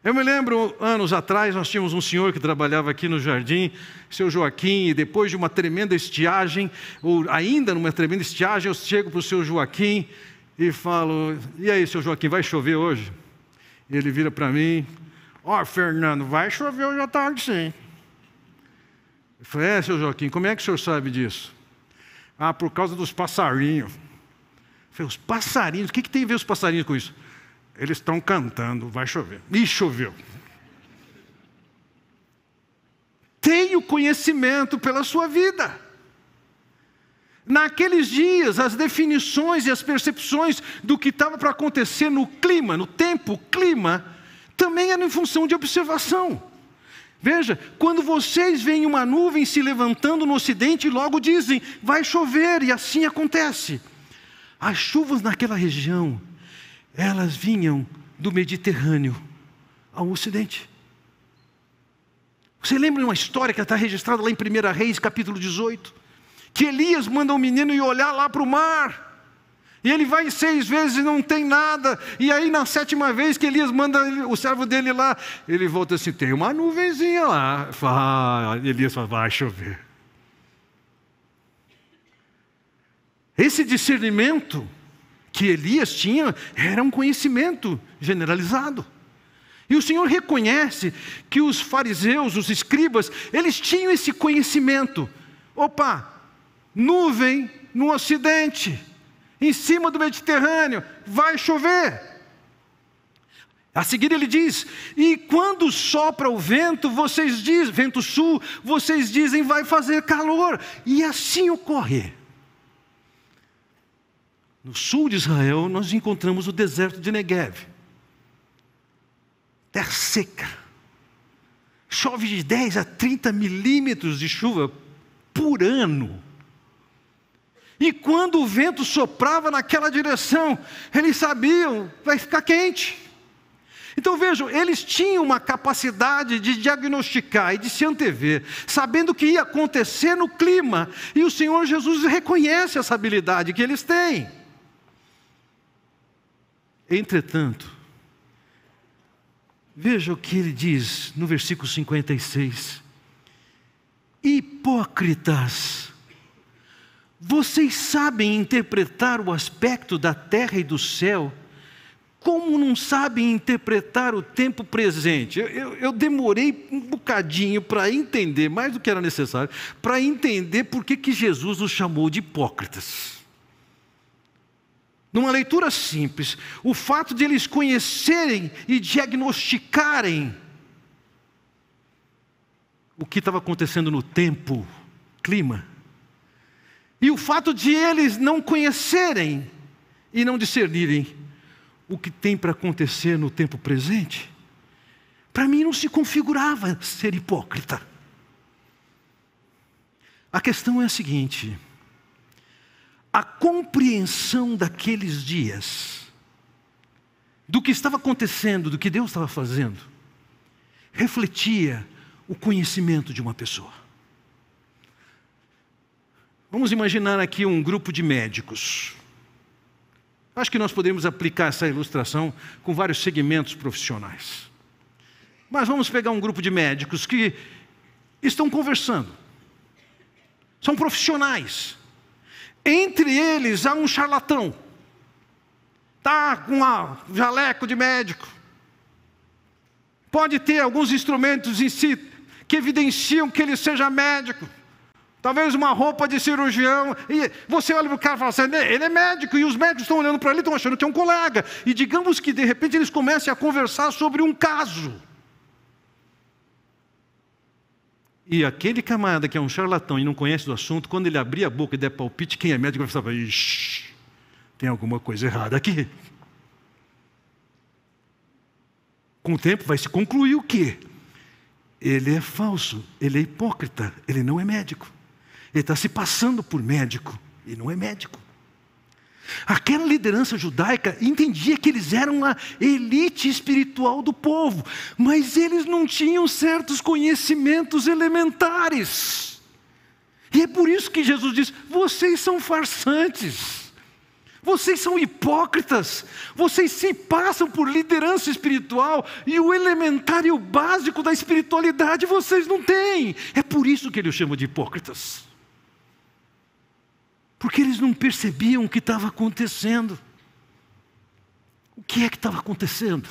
Eu me lembro, anos atrás, nós tínhamos um senhor que trabalhava aqui no jardim, seu Joaquim, e depois de uma tremenda estiagem, ou ainda numa tremenda estiagem, eu chego para o seu Joaquim e falo: e aí, seu Joaquim, vai chover hoje? Ele vira para mim: Fernando, vai chover hoje à tarde sim. Eu falei: seu Joaquim, como é que o senhor sabe disso? Por causa dos passarinhos. Eu falei: os passarinhos? O que tem a ver os passarinhos com isso? Eles estão cantando, vai chover. E choveu. Tenha o conhecimento pela sua vida. Naqueles dias, as definições e as percepções do que estava para acontecer no clima, no tempo, clima, também eram em função de observação. Veja, quando vocês veem uma nuvem se levantando no ocidente, logo dizem: vai chover, e assim acontece. As chuvas naquela região, elas vinham do Mediterrâneo ao ocidente. Você lembra de uma história que está registrada lá em 1 Reis, capítulo 18? Que Elias manda um menino ir olhar lá para o mar. E ele vai 6 vezes e não tem nada. E aí na 7ª vez que Elias manda o servo dele lá, ele volta assim: tem uma nuvenzinha lá. Elias fala: vai chover. Esse discernimento que Elias tinha era um conhecimento generalizado. E o Senhor reconhece que os fariseus, os escribas, eles tinham esse conhecimento. Nuvem no ocidente, em cima do Mediterrâneo, vai chover. A seguir ele diz: e quando sopra o vento, vocês dizem, vento sul, vocês dizem: vai fazer calor. E assim ocorre. No sul de Israel, nós encontramos o deserto de Negev. Terra seca. Chove de 10 a 30 milímetros de chuva por ano. E quando o vento soprava naquela direção, eles sabiam: vai ficar quente. Então vejam, eles tinham uma capacidade de diagnosticar e de se antever, sabendo o que ia acontecer no clima. E o Senhor Jesus reconhece essa habilidade que eles têm. Entretanto, veja o que ele diz no versículo 56. Hipócritas, vocês sabem interpretar o aspecto da terra e do céu, como não sabem interpretar o tempo presente? Eu demorei um bocadinho para entender, mais do que era necessário, para entender por que Jesus os chamou de hipócritas. Numa leitura simples, o fato de eles conhecerem e diagnosticarem o que estava acontecendo no tempo, clima, e o fato de eles não conhecerem e não discernirem o que tem para acontecer no tempo presente, para mim não se configurava ser hipócrita. A questão é a seguinte: a compreensão daqueles dias, do que estava acontecendo, do que Deus estava fazendo, refletia o conhecimento de uma pessoa. Vamos imaginar aqui um grupo de médicos. Acho que nós podemos aplicar essa ilustração com vários segmentos profissionais. Mas vamos pegar um grupo de médicos que estão conversando. São profissionais. Entre eles há um charlatão. Está com um jaleco de médico. Pode ter alguns instrumentos em si que evidenciam que ele seja médico. Talvez uma roupa de cirurgião. E você olha para o cara e fala assim: ele é médico. E os médicos estão olhando para ele e estão achando que é um colega. E digamos que de repente eles comecem a conversar sobre um caso. E aquele camarada que é um charlatão e não conhece do assunto, quando ele abrir a boca e der palpite, quem é médico vai falar: ixi, tem alguma coisa errada aqui. Com o tempo vai se concluir o quê? Ele é falso, ele é hipócrita, ele não é médico. Ele está se passando por médico e não é médico. Aquela liderança judaica entendia que eles eram a elite espiritual do povo, mas eles não tinham certos conhecimentos elementares. E é por isso que Jesus diz: vocês são farsantes. Vocês são hipócritas, vocês se passam por liderança espiritual e o elementar e o básico da espiritualidade vocês não têm. É por isso que ele os chama de hipócritas. Porque eles não percebiam o que estava acontecendo. O que é que estava acontecendo?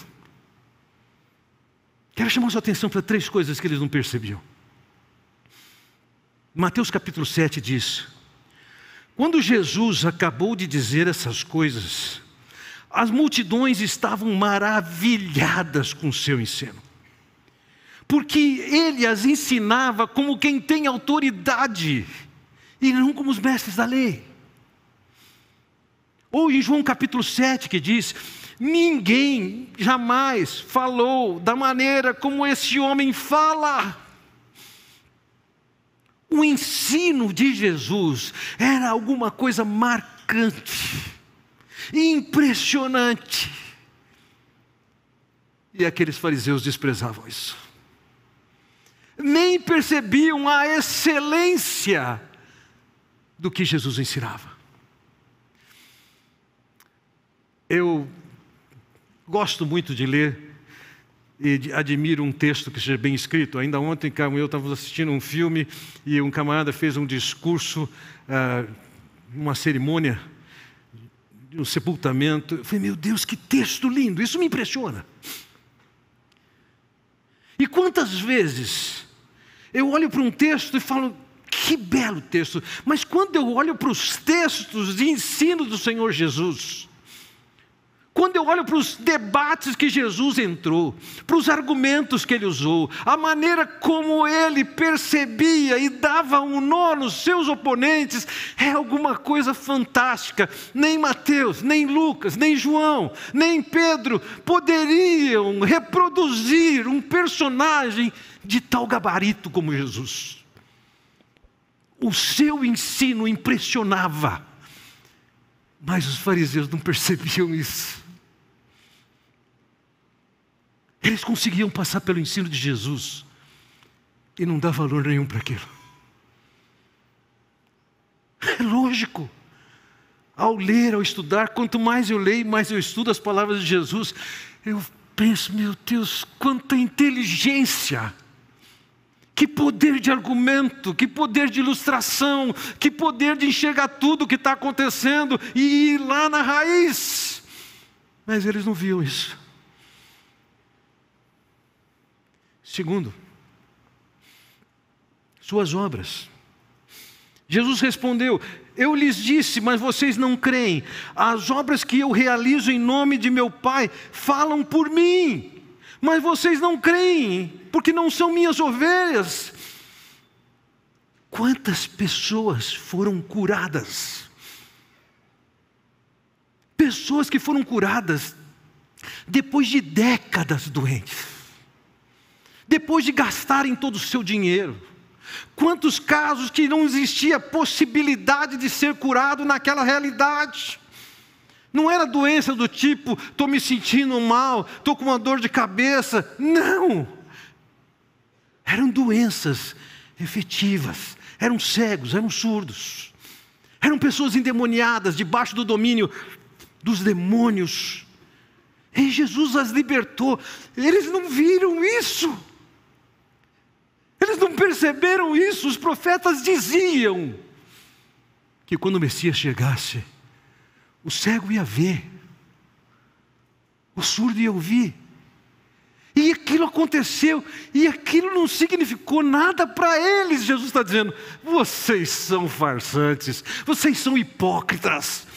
Quero chamar sua atenção para 3 coisas que eles não percebiam. Mateus capítulo 7 diz: quando Jesus acabou de dizer essas coisas, as multidões estavam maravilhadas com o seu ensino, porque ele as ensinava como quem tem autoridade, e não como os mestres da lei. Ou em João capítulo 7 que diz: ninguém jamais falou da maneira como esse homem fala. O ensino de Jesus era alguma coisa marcante, impressionante. E aqueles fariseus desprezavam isso. Nem percebiam a excelência do que Jesus ensinava. Eu gosto muito de ler e admiro um texto que seja bem escrito. Ainda ontem, Carmo e eu estávamos assistindo um filme e um camarada fez um discurso, uma cerimônia, um sepultamento. Eu falei, meu Deus, que texto lindo, isso me impressiona. E quantas vezes eu olho para um texto e falo, que belo texto, mas quando eu olho para os textos de ensino do Senhor Jesus, quando eu olho para os debates que Jesus entrou, para os argumentos que ele usou, a maneira como ele percebia e dava um nó nos seus oponentes, é alguma coisa fantástica. Nem Mateus, nem Lucas, nem João, nem Pedro poderiam reproduzir um personagem de tal gabarito como Jesus. O seu ensino impressionava, mas os fariseus não percebiam isso. Eles conseguiam passar pelo ensino de Jesus e não dar valor nenhum para aquilo. É lógico. Ao ler, ao estudar, quanto mais eu leio, mais eu estudo as palavras de Jesus, eu penso, meu Deus, quanta inteligência, que poder de argumento, que poder de ilustração, que poder de enxergar tudo o que está acontecendo e ir lá na raiz. Mas eles não viam isso. Segundo, suas obras. Jesus respondeu, eu lhes disse, mas vocês não creem. As obras que eu realizo em nome de meu Pai falam por mim, mas vocês não creem, porque não são minhas ovelhas. Quantas pessoas foram curadas? Pessoas que foram curadas depois de décadas doentes, depois de gastarem todo o seu dinheiro. Quantos casos que não existia possibilidade de ser curado naquela realidade. Não era doença do tipo, estou me sentindo mal, estou com uma dor de cabeça. Não! Eram doenças efetivas. Eram cegos, eram surdos. Eram pessoas endemoniadas, debaixo do domínio dos demônios. E Jesus as libertou. Eles não viram isso. Eles não perceberam isso. Os profetas diziam que quando o Messias chegasse, o cego ia ver, o surdo ia ouvir. E aquilo aconteceu, e aquilo não significou nada para eles. Jesus está dizendo, vocês são farsantes, vocês são hipócritas.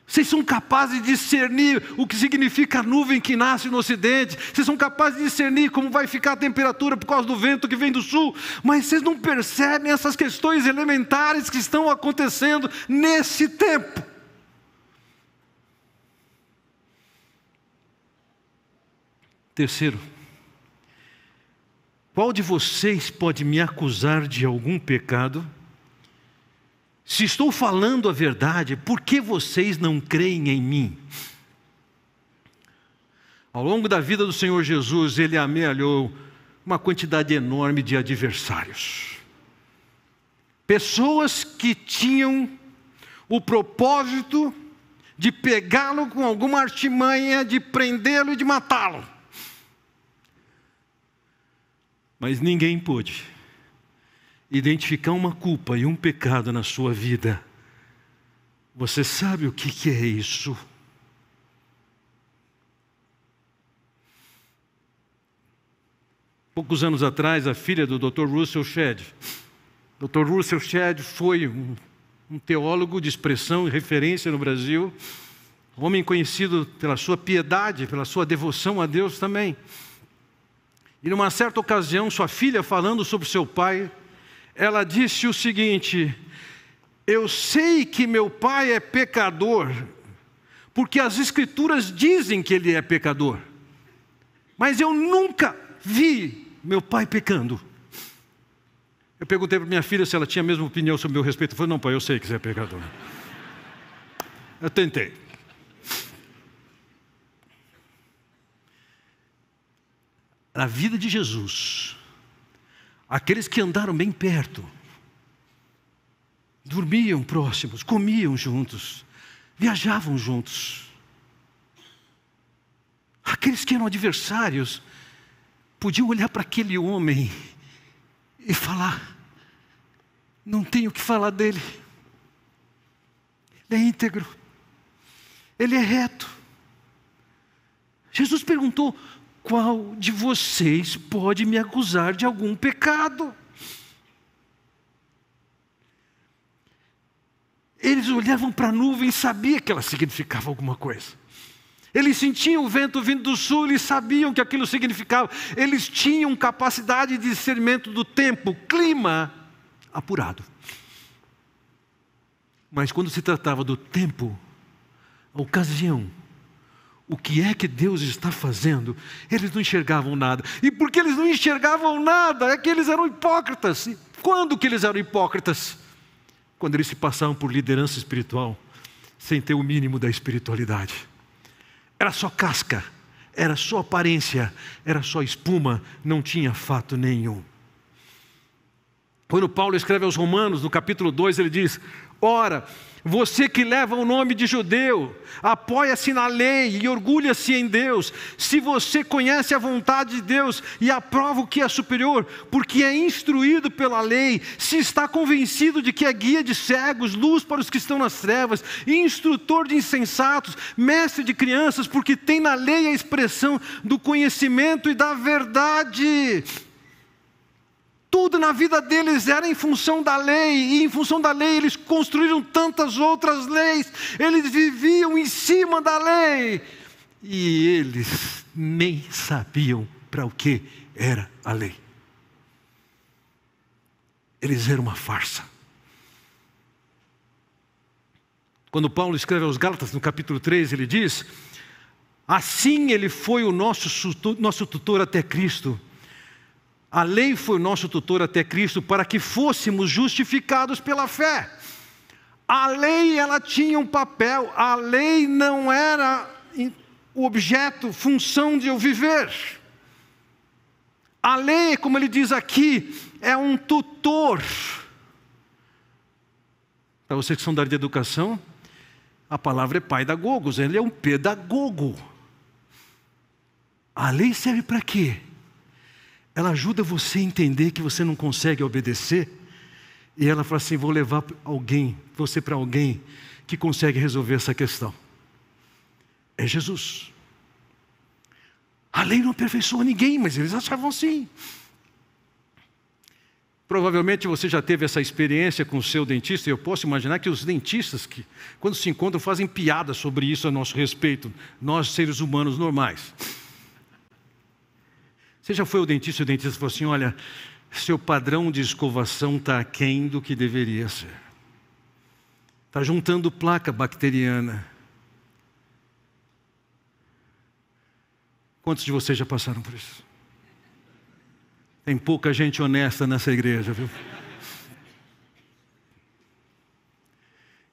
Vocês são capazes de discernir o que significa a nuvem que nasce no ocidente. Vocês são capazes de discernir como vai ficar a temperatura por causa do vento que vem do sul. Mas vocês não percebem essas questões elementares que estão acontecendo nesse tempo. Terceiro, qual de vocês pode me acusar de algum pecado? Se estou falando a verdade, por que vocês não creem em mim? Ao longo da vida do Senhor Jesus, Ele amealhou uma quantidade enorme de adversários. Pessoas que tinham o propósito de pegá-lo com alguma artimanha, de prendê-lo e de matá-lo. Mas ninguém pôde identificar uma culpa e um pecado na sua vida. Você sabe o que é isso? Poucos anos atrás, a filha do Dr. Russell Shedd. Dr. Russell Shedd foi um teólogo de expressão e referência no Brasil, um homem conhecido pela sua piedade, pela sua devoção a Deus também. E numa certa ocasião, sua filha, falando sobre seu pai, ela disse o seguinte: eu sei que meu pai é pecador, porque as Escrituras dizem que ele é pecador, mas eu nunca vi meu pai pecando. Eu perguntei para minha filha se ela tinha a mesma opinião sobre o meu respeito. Ela falou: não, pai, eu sei que você é pecador. Eu tentei. Na vida de Jesus, aqueles que andaram bem perto, dormiam próximos, comiam juntos, viajavam juntos. Aqueles que eram adversários podiam olhar para aquele homem e falar: não tenho o que falar dele. Ele é íntegro, ele é reto. Jesus perguntou: qual de vocês pode me acusar de algum pecado? Eles olhavam para a nuvem e sabiam que ela significava alguma coisa. Eles sentiam o vento vindo do sul, eles sabiam que aquilo significava. Eles tinham capacidade de discernimento do tempo, clima apurado. Mas quando se tratava do tempo, a ocasião, o que é que Deus está fazendo, eles não enxergavam nada. E porque eles não enxergavam nada, é que eles eram hipócritas. E quando que eles eram hipócritas? Quando eles se passavam por liderança espiritual, sem ter o mínimo da espiritualidade. Era só casca, era só aparência, era só espuma, não tinha fato nenhum. Quando Paulo escreve aos Romanos, no capítulo 2, ele diz: ora, você que leva o nome de judeu, apoia-se na lei e orgulha-se em Deus. Se você conhece a vontade de Deus e aprova o que é superior, porque é instruído pela lei, se está convencido de que é guia de cegos, luz para os que estão nas trevas, instrutor de insensatos, mestre de crianças, porque tem na lei a expressão do conhecimento e da verdade. Tudo na vida deles era em função da lei, e em função da lei eles construíram tantas outras leis, eles viviam em cima da lei, e eles nem sabiam para o que era a lei. Eles eram uma farsa. Quando Paulo escreve aos Gálatas, no capítulo 3, ele diz: assim ele foi o nosso tutor até Cristo. A lei foi o nosso tutor até Cristo para que fôssemos justificados pela fé. A lei, ela tinha um papel. A lei não era o objeto, função de eu viver. A lei, como ele diz aqui, é um tutor. Para vocês que são da área de educação, a palavra é paidagogos, ele é um pedagogo. A lei serve para quê? Ela ajuda você a entender que você não consegue obedecer. E ela fala assim: vou levar você para alguém que consegue resolver essa questão. É Jesus. A lei não aperfeiçoa ninguém, mas eles achavam assim. Provavelmente você já teve essa experiência com o seu dentista. E eu posso imaginar que os dentistas, que quando se encontram, fazem piada sobre isso a nosso respeito. Nós, seres humanos normais. Você já foi ao dentista e o dentista falou assim: olha, seu padrão de escovação está aquém do que deveria ser. Está juntando placa bacteriana. Quantos de vocês já passaram por isso? Tem pouca gente honesta nessa igreja, viu?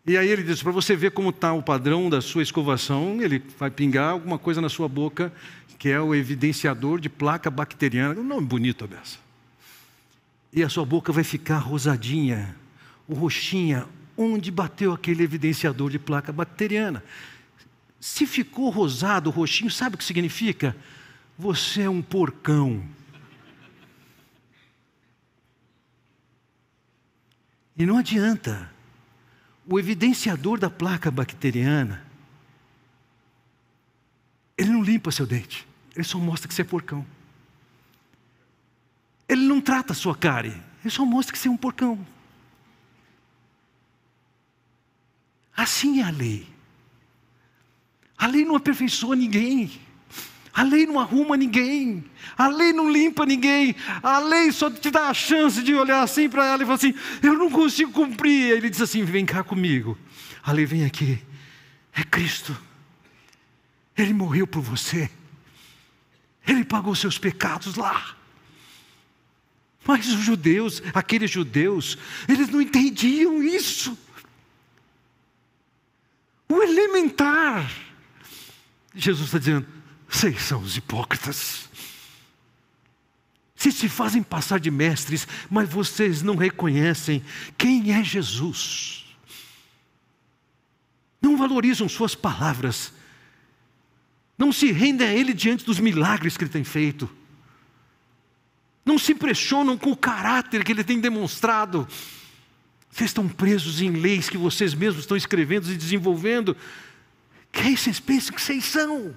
E aí ele diz: para você ver como está o padrão da sua escovação, ele vai pingar alguma coisa na sua boca, que é o evidenciador de placa bacteriana. Um nome bonito dessa. E a sua boca vai ficar rosadinha, ou roxinha, onde bateu aquele evidenciador de placa bacteriana. Se ficou rosado, roxinho, sabe o que significa? Você é um porcão. E não adianta. O evidenciador da placa bacteriana, ele não limpa seu dente. Ele só mostra que você é porcão. Ele não trata a sua cárie. Ele só mostra que você é um porcão. Assim é a lei. A lei não aperfeiçoa ninguém. A lei não arruma ninguém. A lei não limpa ninguém. A lei só te dá a chance de olhar assim para ela e falar assim: eu não consigo cumprir. Aí ele diz assim: vem cá comigo. A lei vem aqui. É Cristo. Ele morreu por você. Ele pagou seus pecados lá. Mas os judeus, aqueles judeus, eles não entendiam isso. O elementar. Jesus está dizendo: vocês são os hipócritas. Vocês se fazem passar de mestres, mas vocês não reconhecem quem é Jesus. Não valorizam suas palavras. Não se rendem a Ele diante dos milagres que Ele tem feito. Não se impressionam com o caráter que Ele tem demonstrado. Vocês estão presos em leis que vocês mesmos estão escrevendo e desenvolvendo. Quem vocês pensam que vocês são?